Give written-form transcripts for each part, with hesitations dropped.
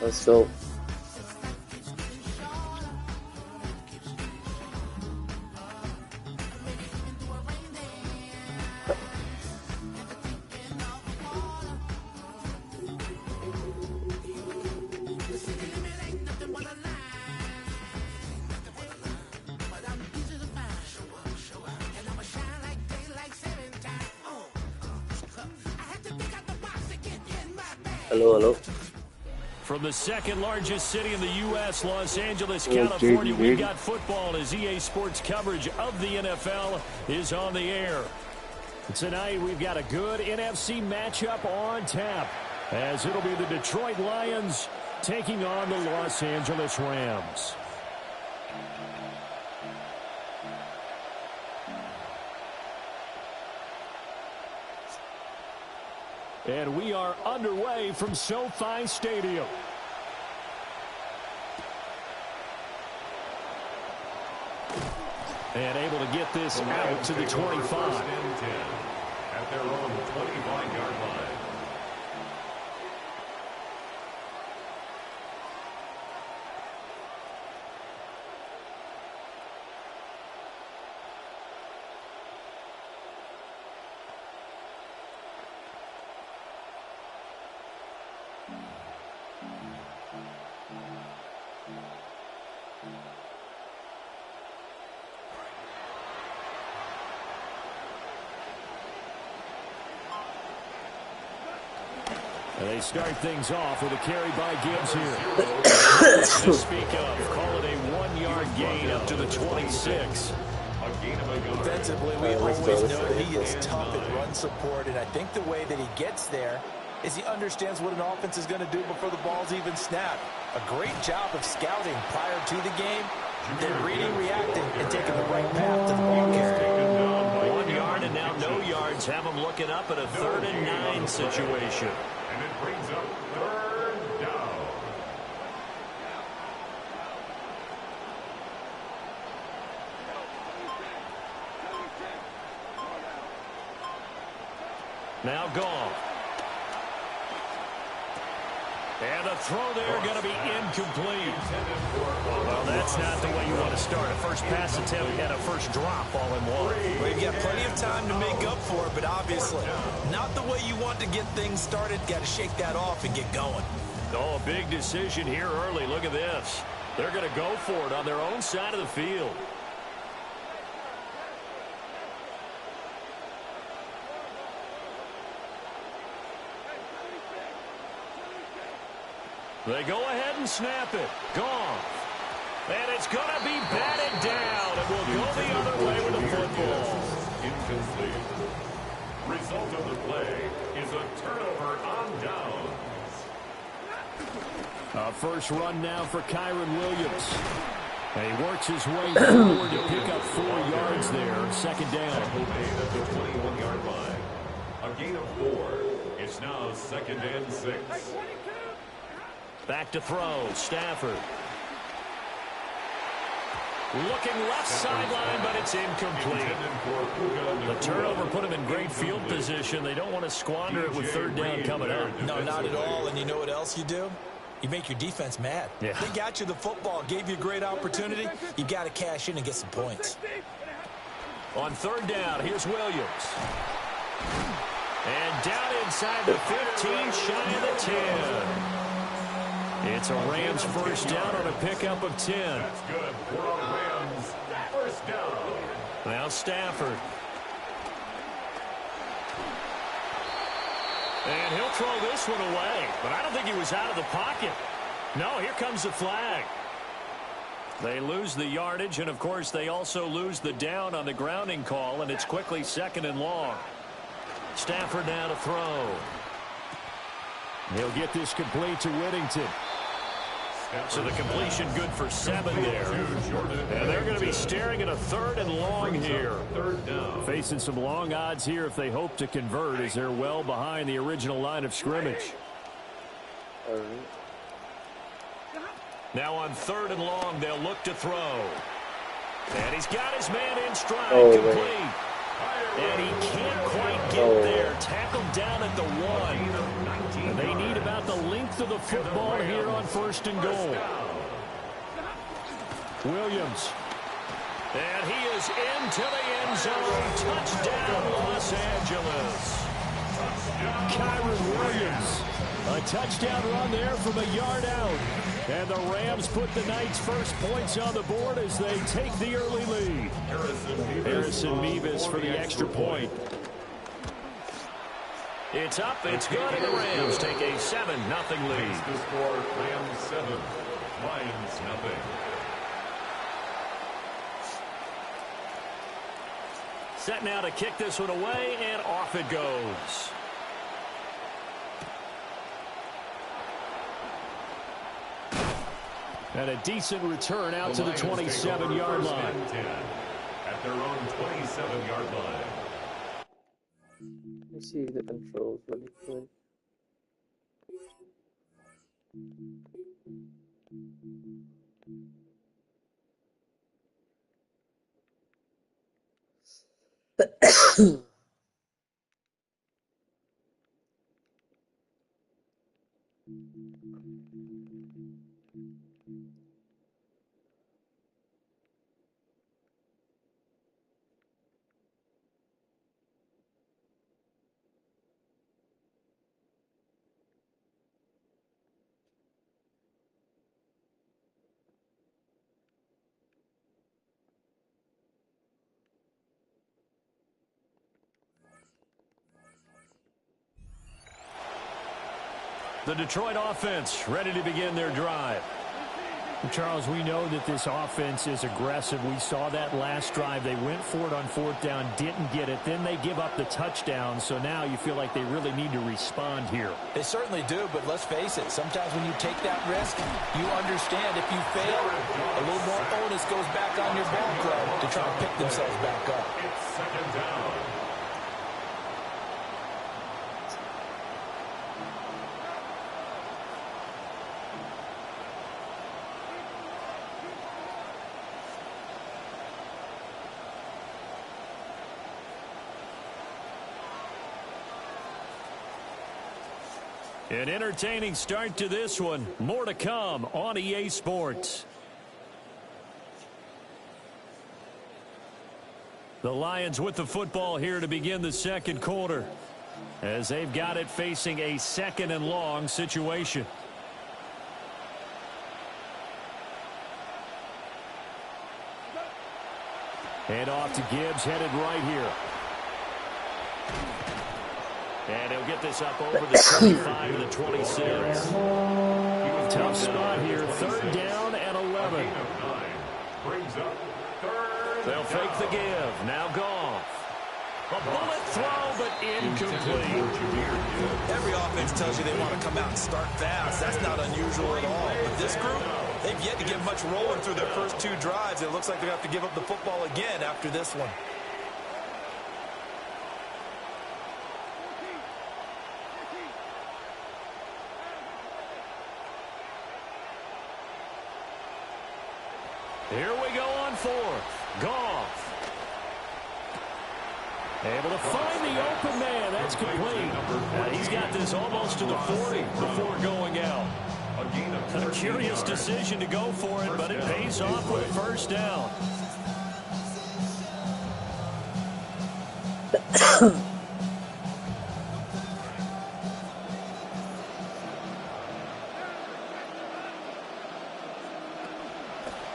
Let's go. Hello, hello. From the second largest city in the U.S., Los Angeles, California, we've got football as EA Sports coverage of the NFL is on the air. Tonight, we've got a good NFC matchup on tap, as it'll be the Detroit Lions taking on the Los Angeles Rams. And we are underway from SoFi Stadium. And able to get this out to the 25. At their own 25-yard line. And they start things off with a carry by Gibbs here. To speak of, call it a 1-yard gain up to the 26. Defensively, we always know that he is tough at run support, and I think the way that he gets there is he understands what an offense is going to do before the ball's even snapped. A great job of scouting prior to the game, then reading, reacting, and taking the right path to the ball carrier. 1 yard and now no yards. Have him looking up at a 3rd and 9 situation. And it brings up 3rd down. Now gone. And the throw there going to be incomplete. Well, that's not the way you want to start. A first pass attempt and a first drop all in one. Well, you've got plenty of time to make up for it, but obviously not the way you want to get things started. Got to shake that off and get going. Oh, a big decision here early. Look at this. They're going to go for it on their own side of the field. They go ahead and snap it. Gone. And it's going to be batted down. It will go the other way with the football. Incomplete. Result of the play is a turnover on downs. First run now for Kyron Williams. And he works his way forward to pick up 4 yards there. 2nd down. At the 21-yard line. A gain of 4. It's now 2nd and 6. Back to throw. Stafford. Looking left sideline, but it's incomplete. The turnover put him in great field position. They don't want to squander it with 3rd down coming up. No, not at all. And you know what else you do? You make your defense mad. Yeah. They got you the football, gave you a great opportunity. You got to cash in and get some points. On 3rd down, here's Williams. And down inside the 15, shy of the 10. It's a Rams first down on a pickup of 10. That's good for a Rams first down. Now Stafford. And he'll throw this one away. But I don't think he was out of the pocket. No, here comes the flag. They lose the yardage, and, of course, they also lose the down on the grounding call, and it's quickly 2nd and long. Stafford now to throw. He'll get this complete to Whittington. So the completion good for 7 there. And they're going to be staring at a 3rd and long here. 3rd down. Facing some long odds here if they hope to convert, as they're well behind the original line of scrimmage. All right. Now on 3rd and long, they'll look to throw. And he's got his man in stride, complete. And he can't quite get there. Tackled down at the 1. And they need about the the length of the football here on 1st and goal. Williams. And he is into the end zone. Touchdown, Los Angeles. Kyron Williams. A touchdown run there from a yard out. And the Rams put the Knights' first points on the board as they take the early lead. Harrison Mevis for the extra point. It's up, it's good, and the Rams take a 7-0 lead. The score, Rams 7, Lions 0. Set now to kick this one away, and off it goes. And a decent return out to the 27-yard line. At their own 27-yard line. I see the controls really quick. The Detroit offense ready to begin their drive. Charles, we know that this offense is aggressive. We saw that last drive. They went for it on 4th down, didn't get it. Then they give up the touchdown. So now you feel like they really need to respond here. They certainly do, but let's face it. Sometimes when you take that risk, you understand if you fail, a little more onus goes back on your ball club to try to pick themselves back up. It's 2nd down. An entertaining start to this one. More to come on EA Sports. The Lions with the football here to begin the second quarter, as they've got it facing a 2nd and long situation. Hand off to Gibbs, headed right here. And he'll get this up over the 25 to the 26. Tough spot here. 3rd down and 11. Brings up 3rd. They'll fake the give. Now Goff. A bullet throw, but incomplete. Every offense tells you they want to come out and start fast. That's not unusual at all. But this group, they've yet to get much rolling through their first 2 drives. It looks like they have to give up the football again after this one. Here we go on 4th. Goff. Able to find the open man. That's complete. He's got this almost to the 40 before going out. A curious decision to go for it, but it pays off with 1st down.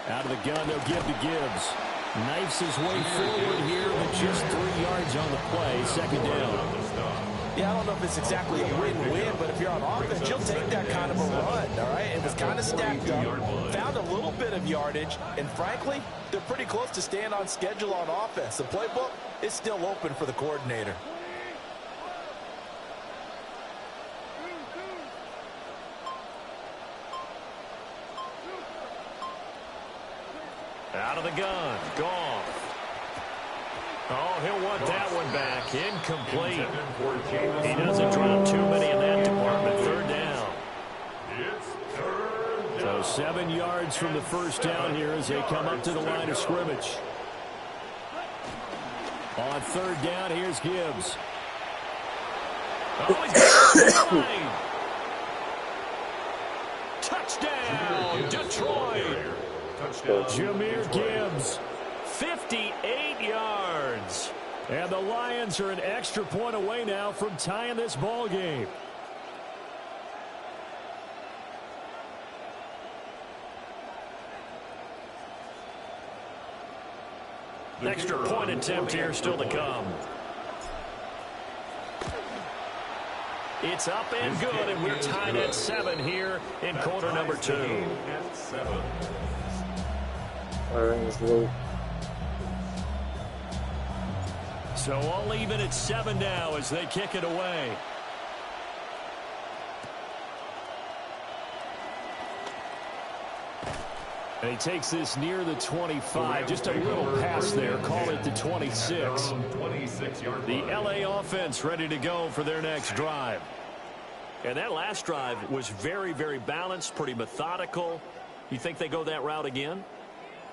Out of the gun, they'll give to Gibbs. Knifes his way forward here, but just 3 yards on the play. 2nd down. Yeah, I don't know if it's exactly a win-win, but if you're on offense, you'll take that kind of a run, all right? It was kind of stacked up, found a little bit of yardage, and frankly, they're pretty close to staying on schedule on offense. The playbook is still open for the coordinator. Out of the gun, Goff. Oh, he'll want that one back. Incomplete. He doesn't drop too many in that department. 3rd down. So 7 yards from the 1st down here as they come up to the line of scrimmage. On 3rd down, here's Gibbs. Oh, he's got the line. go. Jahmyr Gibbs, 58 yards. And the Lions are an extra point away now from tying this ball game. Extra point attempt here still to come. It's up and good, and we're tied at 7 here in quarter number 2. All right, let's go. So all even at 7 now as they kick it away. And he takes this near the 25. Just a little pass there. Call it the 26. The LA offense ready to go for their next drive. And that last drive was very, very balanced, pretty methodical. You think they go that route again?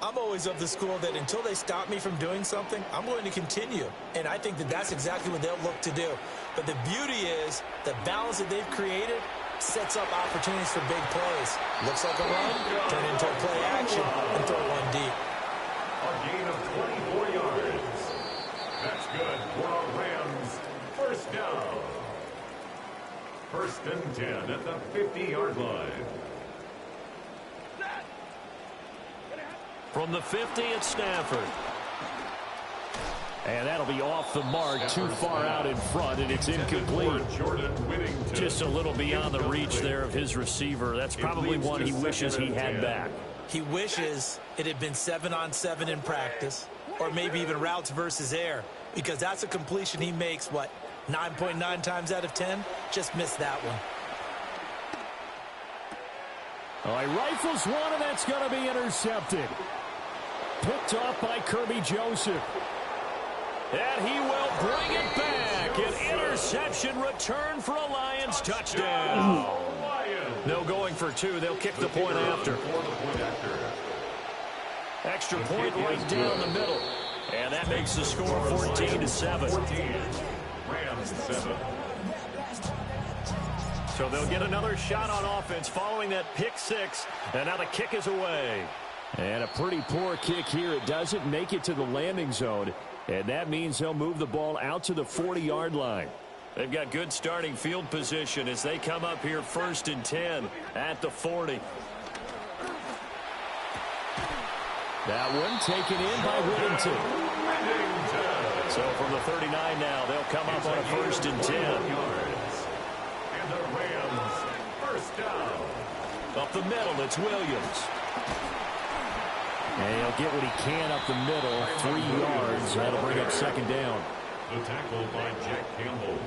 I'm always of the school that until they stop me from doing something, I'm going to continue. And I think that that's exactly what they'll look to do. But the beauty is the balance that they've created sets up opportunities for big plays. Looks like a run, turn into a play action, and throw one deep. A gain of 24 yards. That's good for our Rams. First down. First and 10 at the 50-yard line. From the 50, it's Stafford. And that'll be off the mark, too far out in front, and it's incomplete. Just a little beyond the reach there of his receiver. That's probably one he wishes he had back. He wishes it had been 7-on-7 in practice, or maybe even routes versus air, because that's a completion he makes, 9.9 times out of 10? Just missed that one. Oh, he rifles one, and that's going to be intercepted. Picked off by Kirby Joseph. And he will bring it back. An interception return for a Lions touchdown. No going for 2. They'll kick the point after. Extra point right down the middle. And that makes the score 14-7. Rams 7. So they'll get another shot on offense following that pick 6. And now the kick is away. And a pretty poor kick here. It doesn't make it to the landing zone. And that means they'll move the ball out to the 40-yard line. They've got good starting field position as they come up here first and 10 at the 40. That one taken in by Whittington. So from the 39 now, they'll come up on a first and 10. And the Rams, first down. Up the middle, it's Williams. And he'll get what he can up the middle, 3 yards. That'll bring up second down. The tackle by Jack Campbell.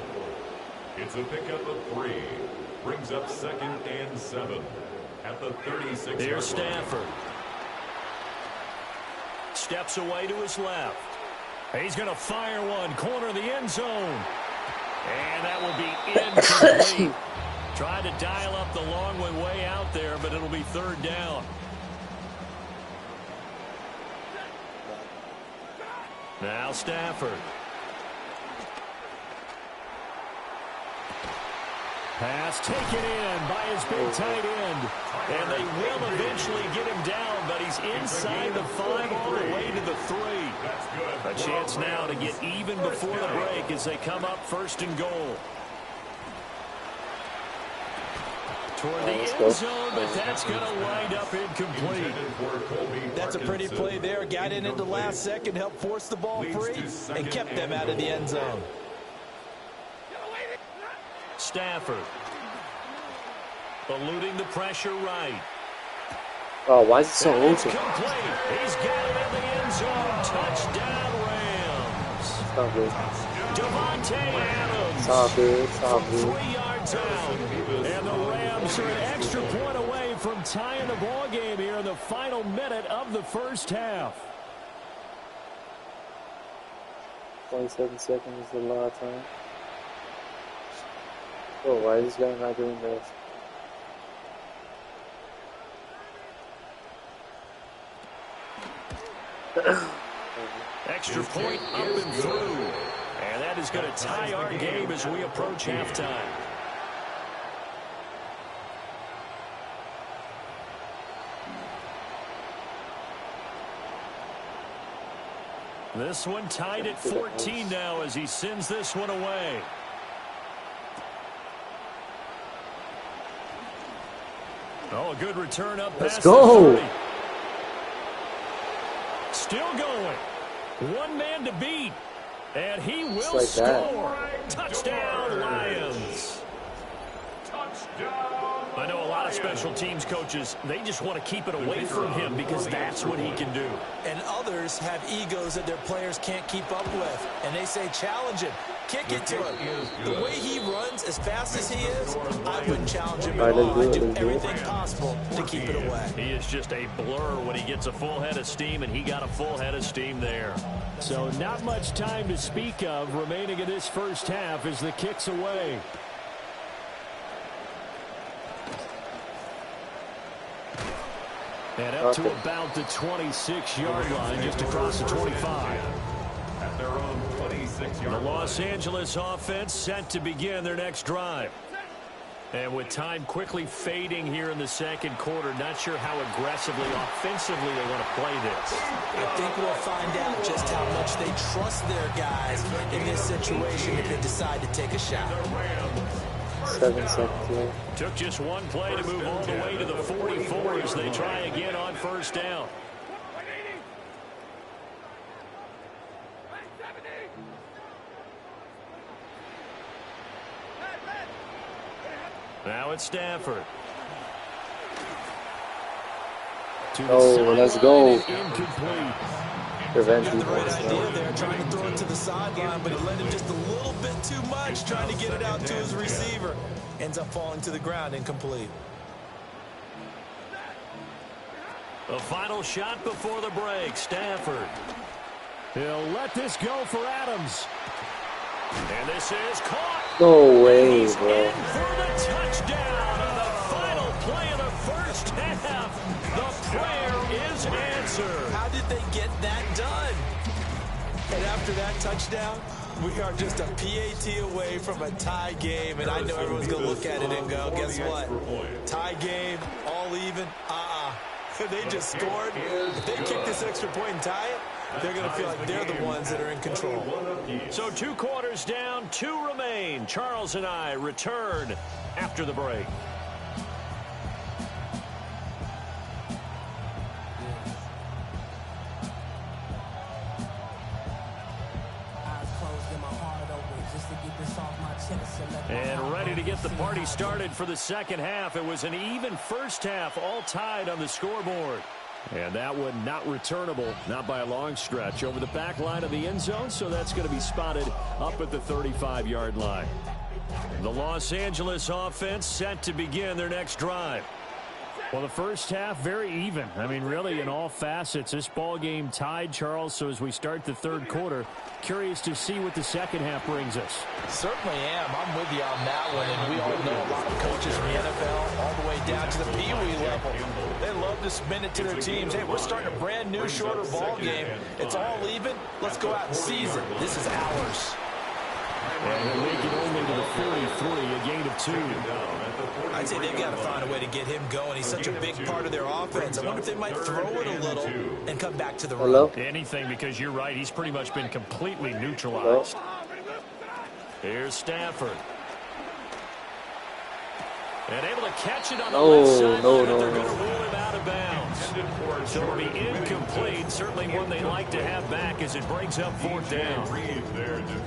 It's a pickup of 3. Brings up second and 7 at the 36. Here's Stafford. Steps away to his left. He's going to fire one. Corner of the end zone. And that will be incomplete. Tried to dial up the long way out there, but it'll be third down. Now Stafford. Pass taken in by his big tight end. And they will eventually get him down, but he's inside the 5 all the way to the 3. A chance now to get even before the break as they come up first and goal. Toward the end zone, but that's going to wind up incomplete. That's a pretty play there. Got in at the last second, helped force the ball free, and kept them out of the end zone. Stafford. Eluding the pressure right. Oh, why is it so It's open? complete. He's got it in the end zone. Touchdown, Rams. It's not good. Devontae Adams. It's all good. It's all From good. 3 yards out. And the Rams are an extra point away from tying the ball game here in the final minute of the first half. 27 seconds is a lot of time. Oh, why is this guy not doing this? Extra point up and through. And that is going to tie our game as we approach halftime. This one tied at 14 now as he sends this one away. Oh, a good return up past the 30. Still going. One man to beat. And he will score. Touchdown, Lions. I know a lot of special teams coaches, they just want to keep it away from him because that's what he can do. And others have egos that their players can't keep up with. And they say, challenge him. Kick it to him. The way he runs as fast as he is, I wouldn't challenge him at all. I'd do everything possible to keep it away. He is just a blur when he gets a full head of steam, and he got a full head of steam there. So not much time to speak of remaining in this first half as the kick's away. And up to about the 26-yard line, just across the 25. At their own 26-yard The Los Angeles offense set to begin their next drive. And with time quickly fading here in the second quarter, not sure how aggressively, offensively they want to play this. I think we'll find out just how much they trust their guys in this situation if they decide to take a shot. 7 seconds left. Took just one play to move all the way to the 44 as they try again on first down. Now it's Stafford. Oh, let's go. Incomplete. Revenge Got the right defense. idea there, trying to throw it to the sideline, but he let him just a little bit too much, trying to get it out to his receiver. Ends up falling to the ground, incomplete. The final shot before the break, Stafford. He'll let this go for Adams. And this is caught. No way, He's bro. in for the touchdown on the final play of the first half. The prayer is answered. How did they get that done? And after that touchdown, we are just a PAT away from a tie game. And I know everyone's going to look at it and go, guess what? Tie game, all even, They just scored. If they kick this extra point and tie it, they're going to feel like they're the ones that are in control. So 2 quarters down, 2 remain. Charles and I return after the break. And ready to get the party started for the second half. It was an even first half, all tied on the scoreboard. And that one not returnable, not by a long stretch, over the back line of the end zone, so that's going to be spotted up at the 35-yard line. The Los Angeles offense set to begin their next drive. Well, the first half, very even. I mean, really, in all facets, this ball game tied, Charles. So as we start the third quarter, curious to see what the second half brings us. Certainly am. I'm with you on that one. And we all know a lot of coaches in the NFL, all the way down to the Pee-wee level. They love to spin it to their teams. Hey, we're starting a brand new, shorter ball game. It's all even. Let's go out and seize it. This is ours. And they make it only to the 43, a gain of 2. I'd say they've got to find a way to get him going. He's such a big part of their offense. I wonder if they might throw it a little and come back to the run. Hello? Anything, because you're right. He's pretty much been completely neutralized. Hello? Here's Stafford. And able to catch it on the left side. No. They're going to rule him out of bounds. So it'll be incomplete. Certainly one they'd like to have back as it breaks up 4th down.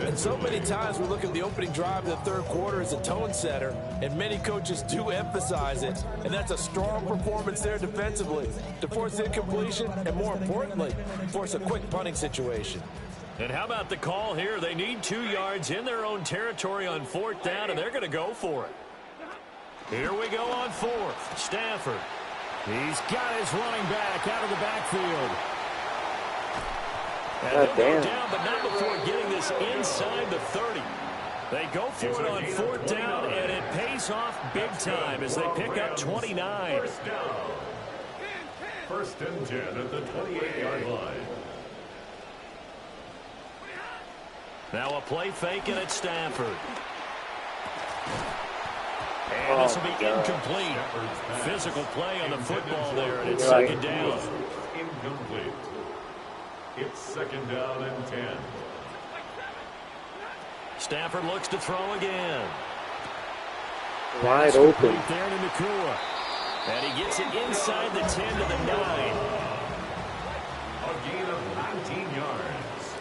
And so many times we look at the opening drive of the third quarter as a tone setter, and many coaches do emphasize it. And that's a strong performance there defensively to force incompletion and, more importantly, force a quick punting situation. And how about the call here? They need 2 yards in their own territory on 4th down, and they're going to go for it. Here we go on 4th. Stafford. He's got his running back out of the backfield. And he'll go down, but not before getting this inside the 30. They go for it on 4th down, and it pays off big time as they pick up 29. First down. 1st and 10 at the 28-yard line. Now a play fake, and it's Stafford. And this will be incomplete. Physical play on the football there, and it's 2nd down. Incomplete. It's second down and 10. Stafford looks to throw again. Wide open. There to Nakua. And he gets it inside the 10 to the 9. A gain of 19 yards.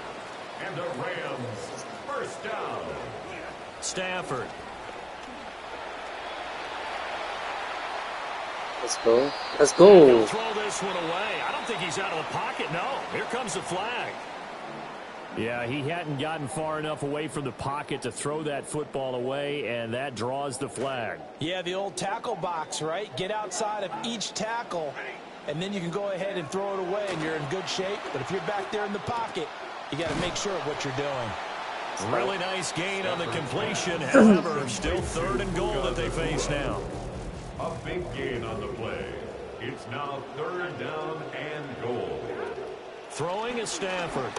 And the Rams first down. Stafford. Let's go. Let's go. He'll throw this one away. I don't think he's out of the pocket. No. Here comes the flag. Yeah, he hadn't gotten far enough away from the pocket to throw that football away, and that draws the flag. Yeah, the old tackle box, right? Get outside of each tackle, and then you can go ahead and throw it away, and you're in good shape. But if you're back there in the pocket, you got to make sure of what you're doing. Really nice gain on the completion. However, still 3rd and goal that they face now. A big gain on the play. It's now 3rd down and goal. Throwing is Stafford.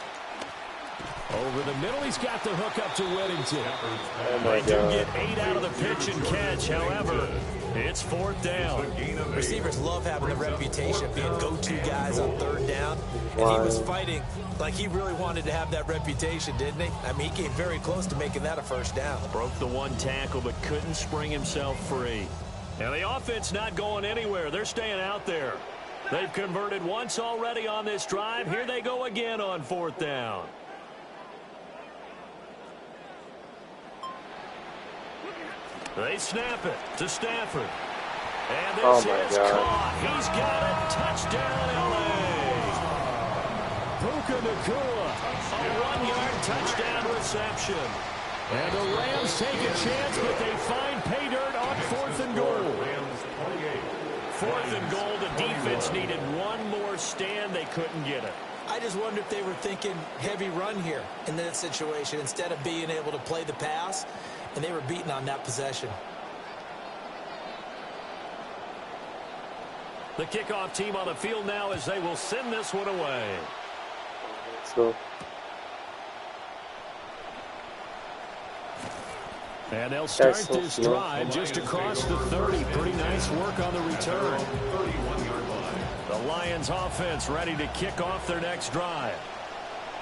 Over the middle, he's got the hook up to Weddington. Oh my They do God. get 8 out of the pitch and catch. However, it's 4th down. Receivers love having the reputation of being go-to guys on 3rd down. And he was fighting like he really wanted to have that reputation, didn't he? I mean, he came very close to making that a first down. Broke the one tackle but couldn't spring himself free. Now the offense not going anywhere. They're staying out there. They've converted once already on this drive. Here they go again on 4th down. They snap it to Stafford. And this is caught. He's got it. Touchdown, L.A. Puka Nakua. A 1-yard touchdown reception. And the Rams take a chance, but they find pay dirt on 4th and goal. 4th and goal. The defense needed one more stand. They couldn't get it. I just wonder if they were thinking heavy run here in that situation instead of being able to play the pass. And they were beaten on that possession. The kickoff team on the field now as they will send this one away. Let's go. And they'll start this drive just across the 30. Pretty nice work on the return. The Lions offense ready to kick off their next drive.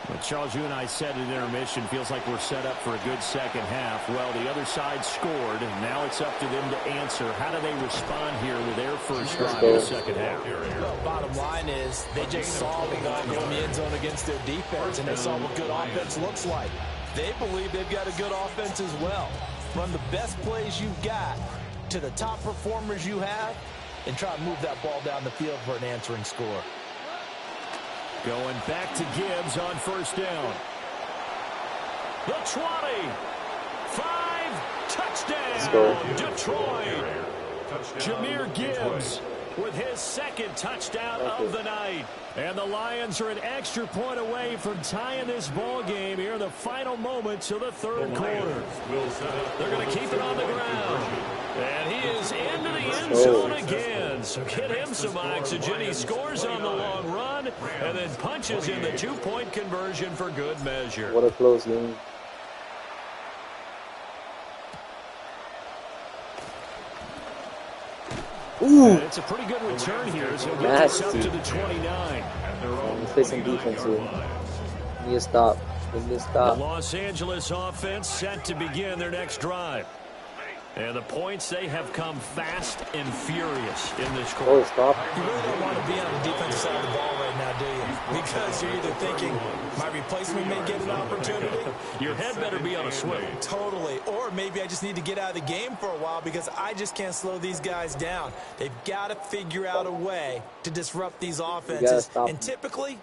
Well, Charles, you and I said at intermission, feels like we're set up for a good second half. Well, the other side scored, and now it's up to them to answer. How do they respond here with their first drive in the second half? Well, bottom line is they just saw the guy go in the end zone against their defense, and they saw what good offense looks like. They believe they've got a good offense as well. Run the best plays you've got to the top performers you have, and try to move that ball down the field for an answering score. Going back to Gibbs on first down. The 20. 5. Touchdown. Detroit. Jahmyr Gibbs with his 2nd touchdown of the night. And the Lions are an extra point away from tying this ball game here in the final moments of the 3rd quarter. They're going to keep it on the ground. And he is into the end zone again. So get him some oxygen. He scores on the long run and then punches in the 2-point conversion for good measure. What a close game. Ooh. It's a pretty good return here as he'll get this up to the 29. Play some defense here. Need to stop. Need to stop. The Los Angeles offense set to begin their next drive. And the points, they have come fast and furious in this quarter. Oh, stop. You really don't want to be on the defensive side of the ball right now, do you? Because you're either thinking, my replacement may get an opportunity. Your head better be on a swivel. Totally. Or maybe I just need to get out of the game for a while because I just can't slow these guys down. They've got to figure out a way to disrupt these offenses. And typically,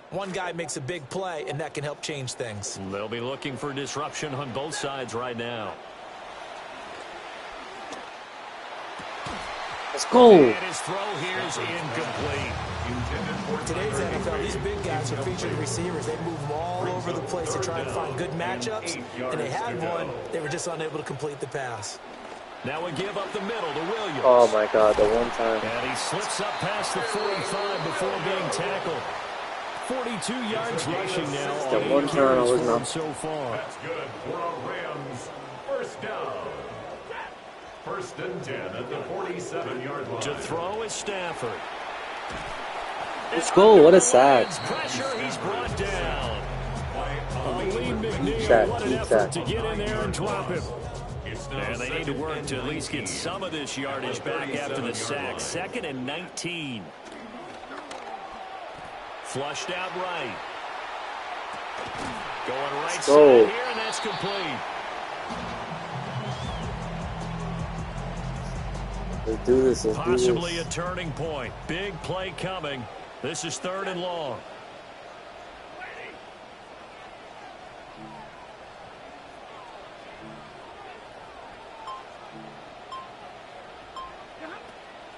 one guy makes a big play, and that can help change things. They'll be looking for disruption on both sides right now. Let's go. And his throw here is incomplete. Today's NFL, these big guys are featured receivers. They move all over the place to try and find good matchups, and they had one. They were just unable to complete the pass. Now a give up the middle to Williams. Oh, my God, the one time. And he slips up past the 45 before being tackled. 42 yards rushing now. The one turn I was not so far. That's good for a Rams first down. 1st and 10 at the 47-yard line. To throw is Stafford. Let's go. What a sack. Pressure, he's brought down. Deep sack. What an effort to get in there and drop him. And they need to work to at least get some of this yardage back after the sack. 2nd and 19. Flushed out right. Going right side here, and that's complete. Let's do this. Let's Possibly do this. a turning point. Big play coming. This is 3rd and long.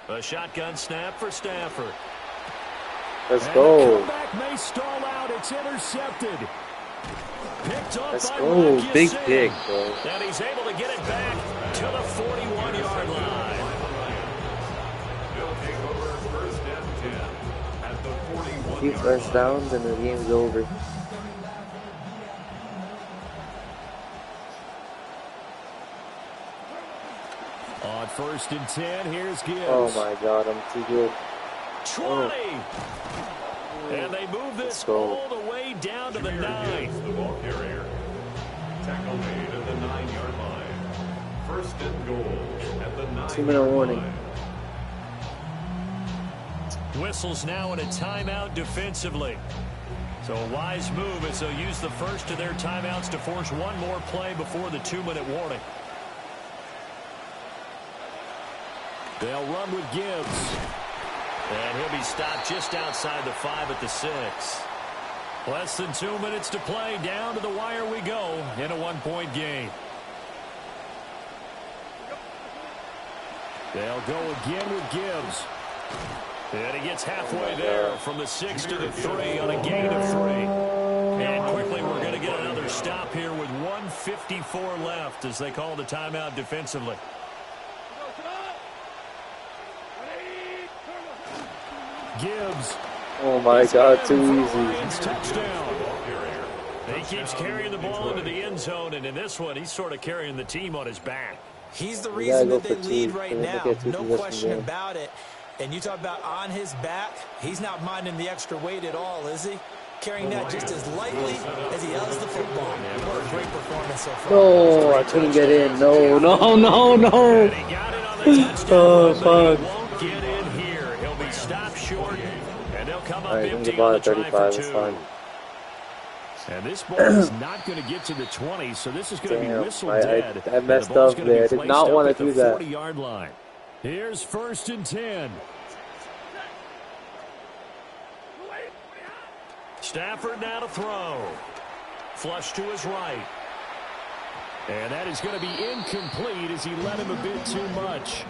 A shotgun snap for Stafford. Let's go. The comeback may stall out. It's intercepted. Picked up Let's by go. Marcus Big Sim. pick, bro. And he's able to get it back to the 41-yard line. They'll take over 1st and 10 at the 41-yard Few first downs and the game's over. On 1st and 10, here's Gibbs. Oh my God, I'm too good. 20. And they move this all the way down to the 9. The ball carrier. Tackle made at the 9-yard line. 1st and goal at the 9-yard 2-minute warning. line. Whistles now in a timeout defensively. So a wise move as they'll use the first of their timeouts to force one more play before the 2-minute warning. They'll run with Gibbs. And he'll be stopped just outside the 5 at the 6. Less than 2 minutes to play. Down to the wire we go in a 1-point game. They'll go again with Gibbs. And he gets halfway there from the 6 to the 3 on a gain of 3. And quickly we're going to get another stop here with 1:54 left as they call the timeout defensively. Gibbs. Oh my God, too easy. Lions touchdown. He keeps carrying the ball into the end zone, and in this one, he's sort of carrying the team on his back. He's the We gotta reason go that they for lead two. right We're gonna now. get two No possession question game. about it. And you talk about on his back, he's not minding the extra weight at all, is he? Carrying that just as lightly as he does the football. What a great performance so far. No, I couldn't get in. No, no, no, no. And he got it on the touchdown, Oh, but fuck. he won't get in here. He'll be stopped short, and they'll come up Alright, we can empty get ball on the at try 35. for It's 2. fine. And this ball is not going to get to the 20, so this is going to be Damn, whistled I dead. messed And the ball's up gonna be there. I did placed not up wanna at the do that. 40-yard line. Here's 1st and 10. Stafford now to throw. Flush to his right. And that is going to be incomplete as he led him a bit too much.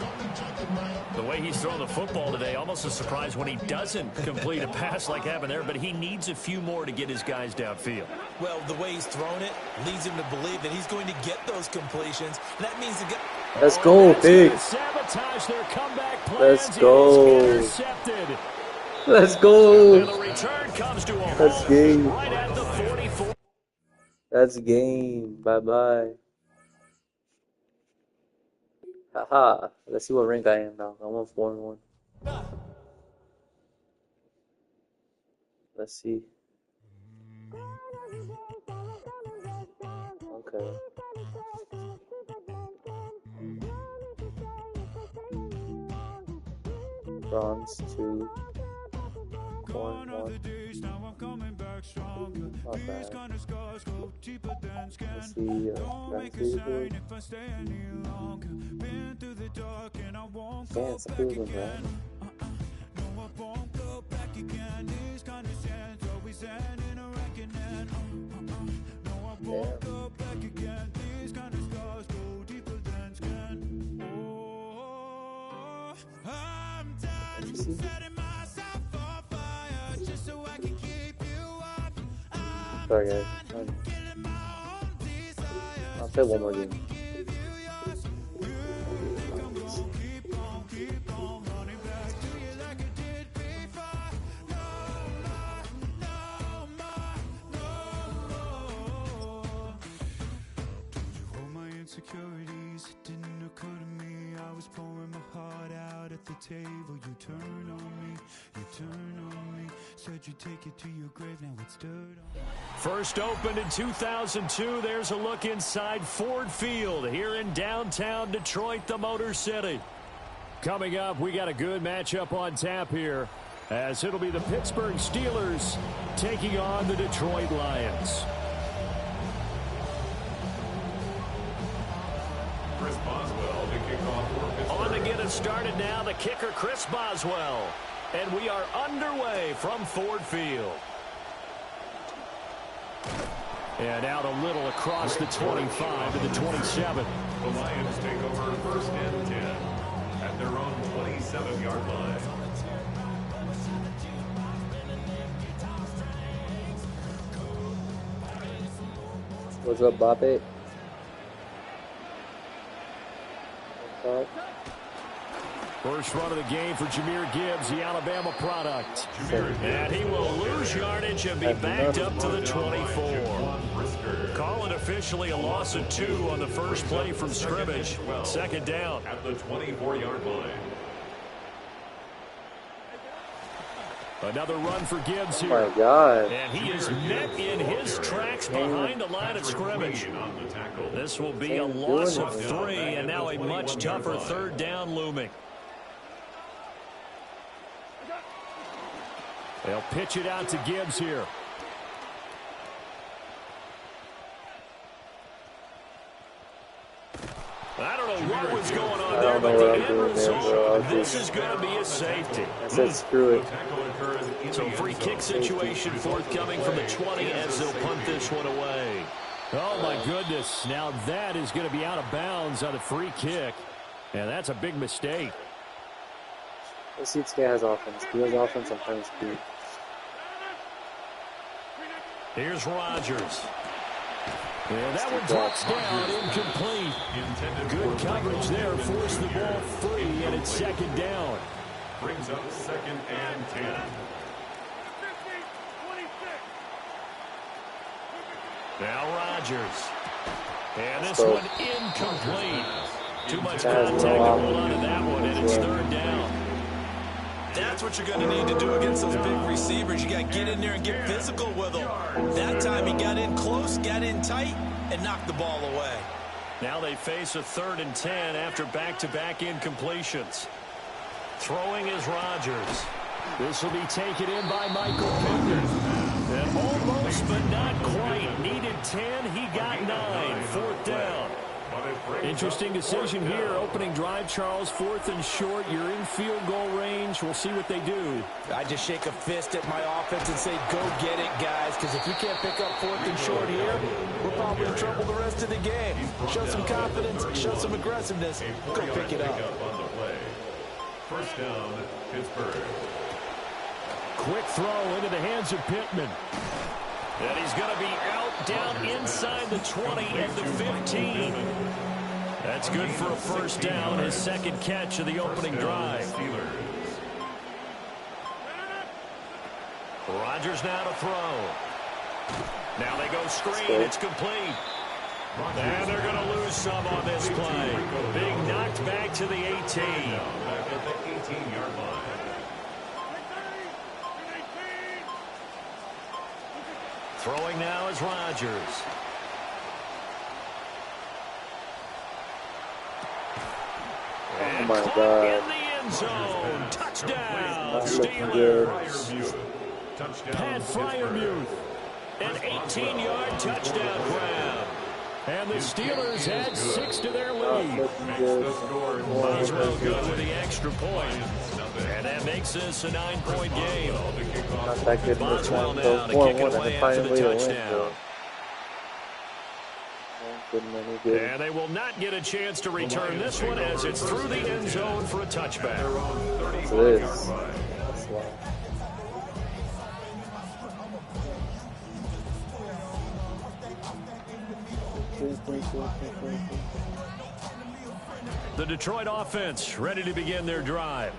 The way he's thrown the football today, almost a surprise when he doesn't complete a pass like happened there, but he needs a few more to get his guys downfield. Well, the way he's thrown it leads him to believe that he's going to get those completions. And that means to get... Let's go, big. Sabotage their comeback plans. Let's go. It is intercepted. Let's go. And the return comes to a That's halt game. right at the 44. That's game. Bye-bye. Haha. Let's see what rank I am now. I'm on 4-1. Let's see. Okay. Bronze 2. Corn 1. Not bad. Let's see. Vancouver. Dance improvement, man. Sorry guys. I'll play one more game. Insecurities, it didn't occur to me I was pouring my heart out at the table, you turn on me, said you take it to your grave, now it's dirt on. First opened in 2002. There's a look inside Ford Field here in downtown Detroit, the Motor City. Coming up, we got a good matchup on tap here, as it'll be the Pittsburgh Steelers taking on the Detroit Lions. Chris Boswell to kick off for Pittsburgh. On to get us started now, the kicker, Chris Boswell. And we are underway from Ford Field. And out a little across the 25 to the 27. The Lions take over first and 10 at their own 27-yard line. What's up, Boppy? What's up? First run of the game for Jahmyr Gibbs, the Alabama product. And he will lose yardage and be backed up to the 24. Call it officially a loss of 2 on the first play from scrimmage. Second down. At the 24-yard line. Another run for Gibbs Oh here. my God. And he is met in his tracks behind the line of scrimmage. This will be a loss of 3, and now a much tougher third down looming. They'll pitch it out to Gibbs here. I don't know what was going on there, but the end result, this is going to be a safety. I said screw it. So free kick situation forthcoming from the 20 as they'll punt this one away. Oh, my goodness. Now that is going to be out of bounds on the free kick. And that's a big mistake. Let's see, this guy has offense. He has offense and playing speed. Here's Rodgers. And that one drops down, incomplete. Good coverage there, forced the ball free, and it's second down. Brings up second and 10. Now Rodgers. And this one incomplete. Too much contact to roll out of that one, and it's third down. That's what you're going to need to do against those big receivers. You got to get in there and get physical with them. That time he got in close, got in tight, and knocked the ball away. Now they face a 3rd and 10 after back-to-back incompletions. Throwing is Rodgers. This will be taken in by Michael Pittman. And almost, but not quite. Needed 10, he got 9. Fourth down. Interesting decision here. Opening drive, Charles. 4th and short. You're in field goal range. We'll see what they do. I just shake a fist at my offense and say, go get it, guys, because if we can't pick up 4th and short here, we're probably in trouble the rest of the game. Show some confidence, show some aggressiveness, go pick it up. First down, Pittsburgh. Quick throw into the hands of Pittman. And he's going to be out down inside the 20 at the 15. That's good for a first down, his second catch of the opening drive. Rodgers now to throw. Now they go screen. It's complete. And they're going to lose some on this play. Being knocked back to the 18. Back at the 18-yard line. Throwing now is Rodgers. Oh my God. In the end zone. Touchdown, Steelers. Pat Freiermuth. An 18-yard touchdown grab. And the Steelers add 6 to their lead. Boswell good with the extra point. And that makes this a 9-point game. Not that good in this Boswell time. now So to 4-1 kick it and away then after finally the to win. touchdown. So. Good and any good. And they will not get a chance to return this one as it's through the end zone for a touchback. So it is. That's why. The Detroit offense ready to begin their drive.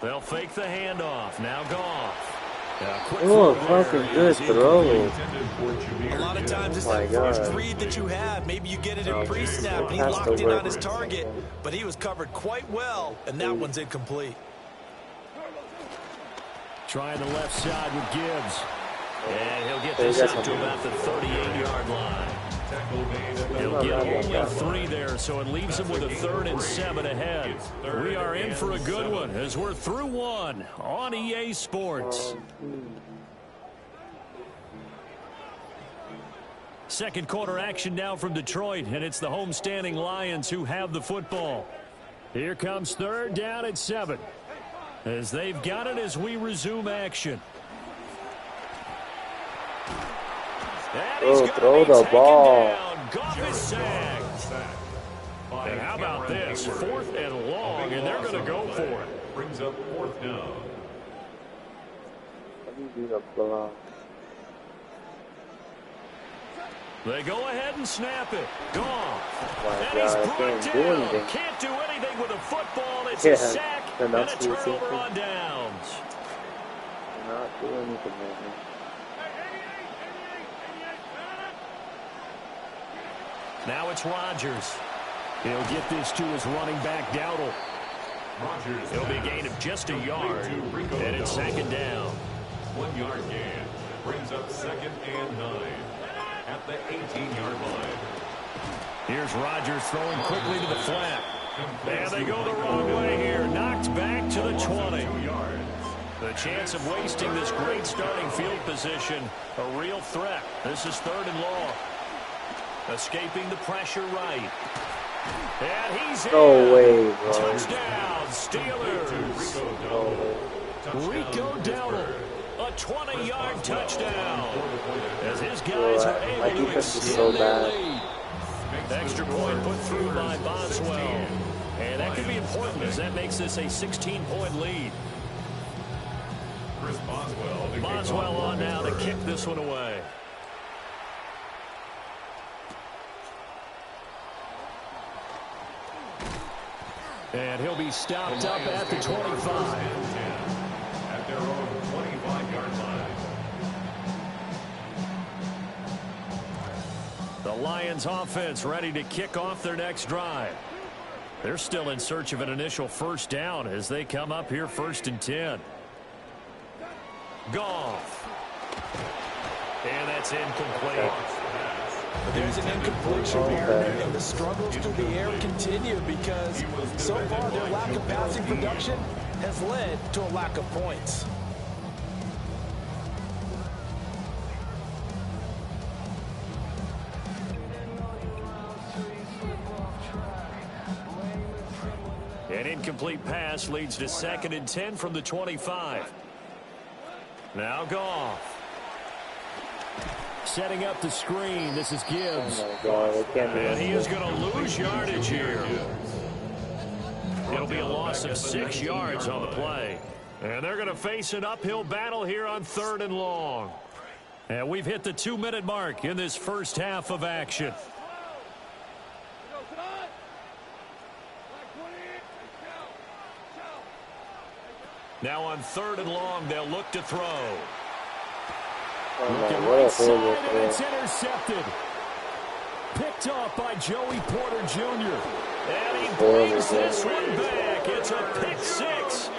They'll fake the handoff. Now Goff. Oh, fucking good throw. A lot of times it's Oh my that first God. read that you have. Maybe you get it in pre-snap, and he Has to locked in work on his for target, something. but he was covered quite well, and that one's incomplete. Trying the left side with Gibbs. And he'll get this up to about the 38-yard line. He'll get only 3 there, so it leaves him with a 3rd and 7 ahead. We are in for a good one as we're through 1 on EA Sports. Second quarter action now from Detroit, and it's the homestanding Lions who have the football. Here comes 3rd down at 7 as they've got it as we resume action. Oh, throw the ball. Goff is sacked. And how about this? 4th and long, and they're going to go for it. Brings up 4th down. They go ahead and snap it. Goff. My And he's God, brought can't do down. anything. Can't do anything with a football. It's a sack and a turnover on downs. Not do anything, man. Now it's Rodgers. He'll get this to his running back, Dowdle. It'll be a gain of just a yard, and it's 2nd down. 1 yard gain. Brings up 2nd and 9 at the 18-yard line. Here's Rodgers throwing quickly to the flat. And they go the wrong way here. Knocked back to the 20. The chance of wasting this great starting field position, a real threat. This is 3rd and long. Escaping the pressure right. And he's in. No way, bro. Touchdown, Steelers. Rico Dowdle, a 20-yard touchdown. As his guys are My able to defense is so extend their bad. lead. Extra point put through by Boswell. And that could be important as that makes this a 16-point lead. Boswell on now to kick this one away. And he'll be stopped up at the 25. At their own 25-yard line. The Lions offense ready to kick off their next drive. They're still in search of an initial 1st down as they come up here 1st and 10. Goff. And that's incomplete. But there's an incompletion here, and the struggles through the air continue because so far their lack of passing production has led to a lack of points. An incomplete pass leads to 2nd and 10 from the 25. Now Goff. Setting up the screen. This is Gibbs. Oh my God, I can't do And he anything. is going to lose yardage here. It'll be a loss of 6 yards on the play. And they're going to face an uphill battle here on 3rd and long. And we've hit the 2-minute mark in this first half of action. Now on 3rd and long, they'll look to throw. Oh my, Looking what a right side, horrible and throw. it's intercepted. Picked off by Joey Porter Jr. And he brings this one back. It's a pick 6.